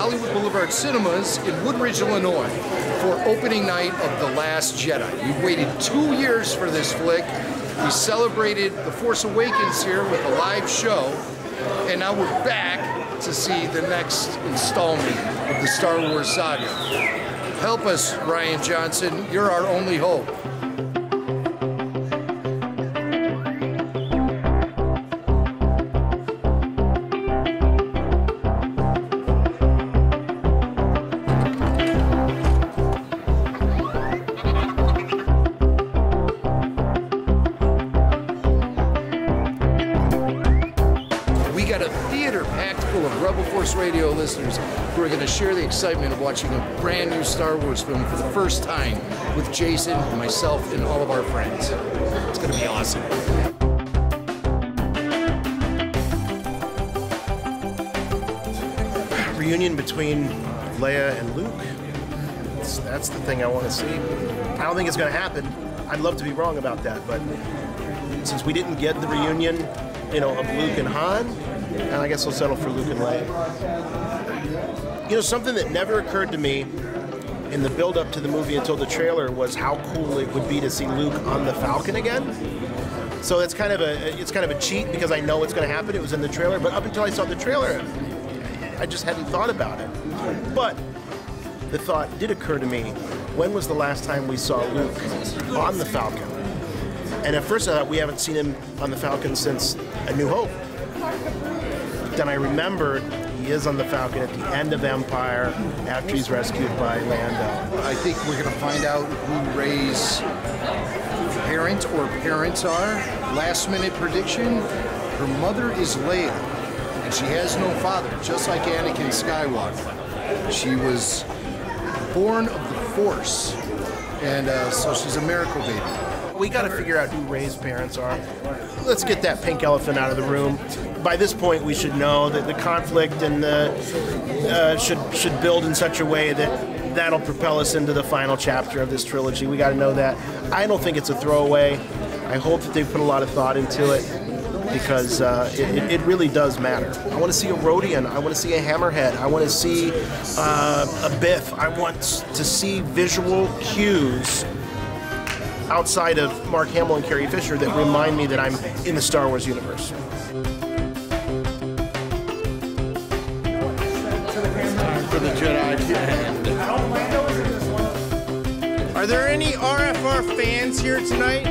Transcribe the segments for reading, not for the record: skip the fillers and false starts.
Hollywood Blvd Cinemas in Woodridge, Illinois for opening night of The Last Jedi. We've waited 2 years for this flick. We celebrated The Force Awakens here with a live show, and now we're back to see the next installment of the Star Wars saga. Help us, Rian Johnson. You're our only hope. Of Rebel Force Radio listeners who are going to share the excitement of watching a brand new Star Wars film for the first time with Jason, myself, and all of our friends. It's going to be awesome. Reunion between Leia and Luke. That's the thing I want to see. I don't think it's going to happen. I'd love to be wrong about that, but since we didn't get the reunion, of Luke and Han, and I guess I'll settle for Luke and Leia. Something that never occurred to me in the build-up to the movie until the trailer was how cool it would be to see Luke on the Falcon again. So it's kind of a cheat because I know it's going to happen. It was in the trailer, but up until I saw the trailer, I just hadn't thought about it. But the thought did occur to me: when was the last time we saw Luke on the Falcon? And at first I thought we haven't seen him on the Falcon since A New Hope. Then I remembered he is on the Falcon at the end of Empire after he's rescued by Lando. I think we're going to find out who Rey's parents are. Last minute prediction: her mother is Leia, and she has no father, just like Anakin Skywalker. She was born of the Force, and so she's a miracle baby. We got to figure out who Rey's parents are. Let's get that pink elephant out of the room. By this point, we should know that the conflict and should build in such a way that that'll propel us into the final chapter of this trilogy. We got to know that. I don't think it's a throwaway. I hope that they put a lot of thought into it because it really does matter. I want to see a Rodian. I want to see a Hammerhead. I want to see a Biff. I want to see visual cues outside of Mark Hamill and Carrie Fisher that remind me that I'm in the Star Wars universe. For the Jedi. Are there any RFR fans here tonight?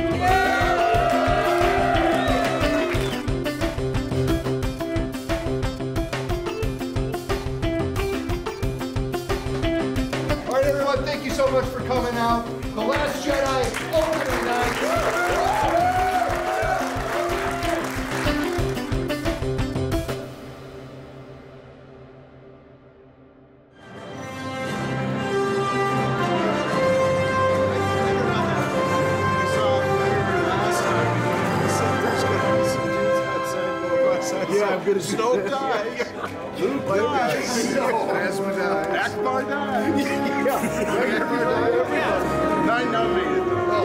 All right, everyone, thank you so much for coming out. The Last Jedi opening night. Yeah, I'm gonna Snoke dies. Luke dies. Phasma dies. Akbar dies. Nine nominated. Oh,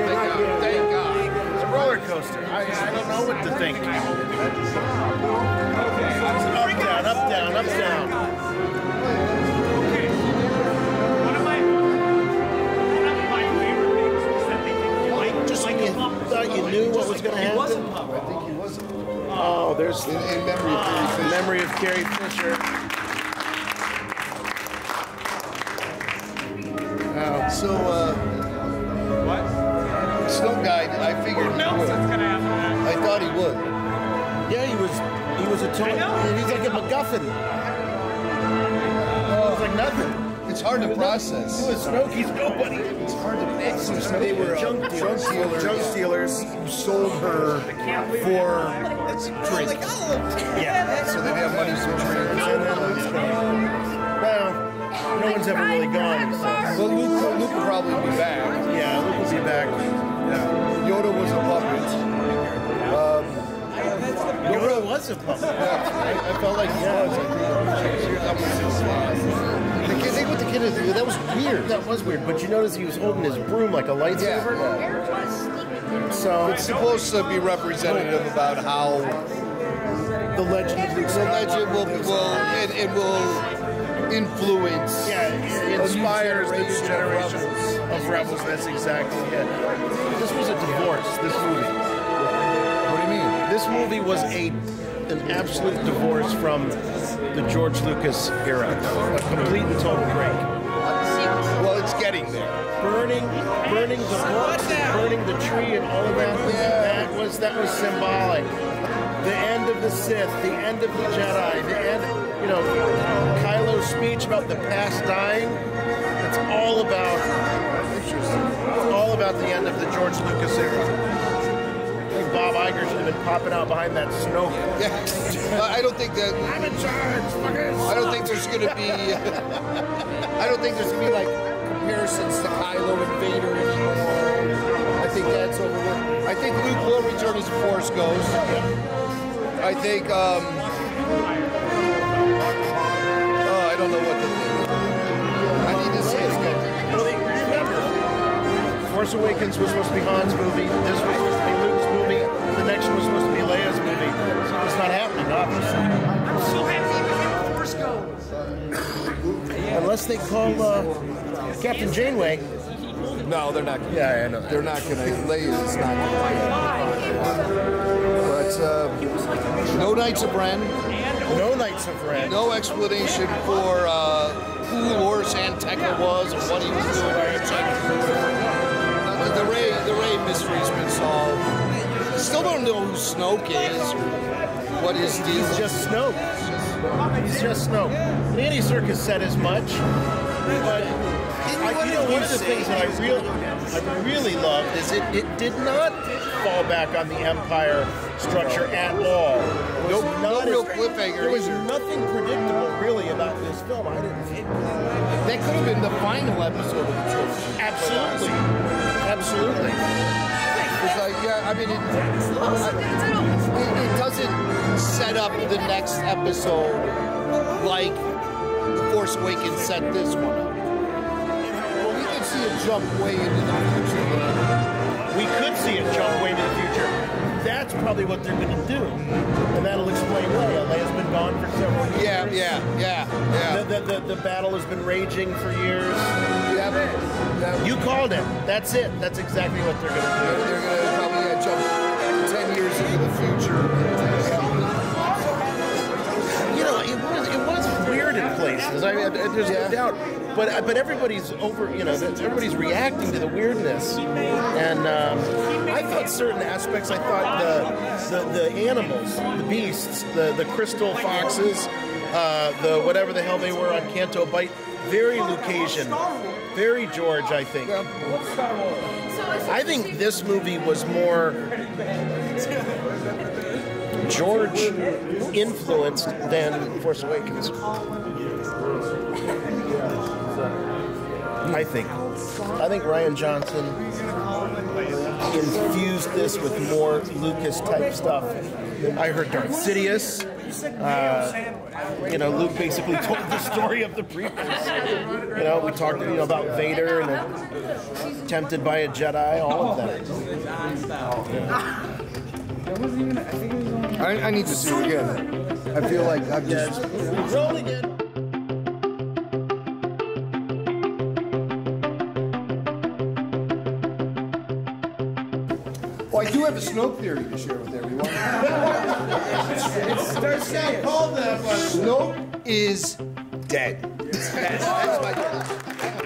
thank God. It's a roller coaster. I don't know what to think. Up, down, up, down, up, down. Okay. One of my favorite things was that they didn't like Just when you thought you knew what was going to happen. I think he wasn't. Oh, there's In memory of Carrie Fisher. memory of Carrie Fisher. So, what? Snoke died. I figured he would. I thought he would. Yeah, he was a total. He's like a MacGuffin. Oh, it's like nothing. It's hard to process. He was Snoke. He's nobody. It's hard to process. They were junk dealers who sold her for drink. Yeah. So they have money for drink. Well, no one's ever really gone. So. Well, Luke will probably be back. Yeah, Luke will be back. Yeah. Yoda was a puppet. Yoda was a puppet. Yeah, I felt like he was. The thing with the kid is that was weird. That was weird, but you notice he was holding his broom like a lightsaber. Yeah. So It's supposed to be representative about how the legend of Luke the legend will influence. Yeah, it inspires the new generation Rebels. of Rebels. That's exactly it. This was a divorce, this movie. What do you mean? This movie was an absolute divorce from the George Lucas era. A complete and total break. Well, it's getting there. Burning the books, burning the tree, and all of that. That was symbolic. The end of the Sith, the end of the Jedi, the end. You know, Kylo's speech about the past dying. It's all about the end of the George Lucas era. I think Bob Iger should have been popping out behind that Snoke. Yeah. I don't think that. I'm in charge, fuckers. I don't think there's gonna be. I don't think there's gonna be like comparisons to Kylo and Vader anymore. I think that's over with. I think Luke will return as the Force goes. I think. I don't know what to think. I need to say it. Well, remember, Force Awakens was supposed to be Han's movie. This was supposed to be Luke's movie. The next one was supposed to be Leia's movie. So it's not happening, obviously. I'm so happy to hear the Force goes. Unless they call Captain Janeway. No, they're not. Yeah, I know. They're not gonna. Leia's not gonna. But no Knights of Ren. No Knights of Ren. No explanation for who Lor San Tekka was and what he was doing. The Rey mystery's been solved. Still don't know who Snoke is or what his deal is. He's just Snoke. He's just Snoke. Andy Serkis said as much, but you know, one of the things that I really loved is it did not fall back on the Empire structure at all. No real cliffhanger. There was either. nothing predictable really about this film. I didn't think That could have been the final episode of the trilogy. absolutely. Absolutely. It's like, yeah, I mean, it doesn't set up the next episode like The Force Awakens set this one up. Well, we could see a jump way into the future. We could see it jump way into the future. That's probably what they're going to do. And that'll explain Leia. Leia's been gone for several years. Yeah. The battle has been raging for years. Yeah. You called it. That's it. That's exactly what they're going to do. They're going to probably jump 10 years into the future. You know, it was weird in places. I mean, there's no doubt. But everybody's everybody's reacting to the weirdness. And I thought certain aspects, I thought the animals, the beasts, the crystal foxes, the whatever the hell they were on Canto Bight, very Lucasian, very George, I think. I think this movie was more George influenced than Force Awakens. I think Rian Johnson infused this with more Lucas type stuff. I heard Darth Sidious. Luke basically told the story of the prequels. We talked about Vader and tempted by a Jedi, all of that. I need to see it again. I feel like I've just... Roll again. Well, I do have a Snoke theory to share with everyone. Snoke is dead. That's my theory.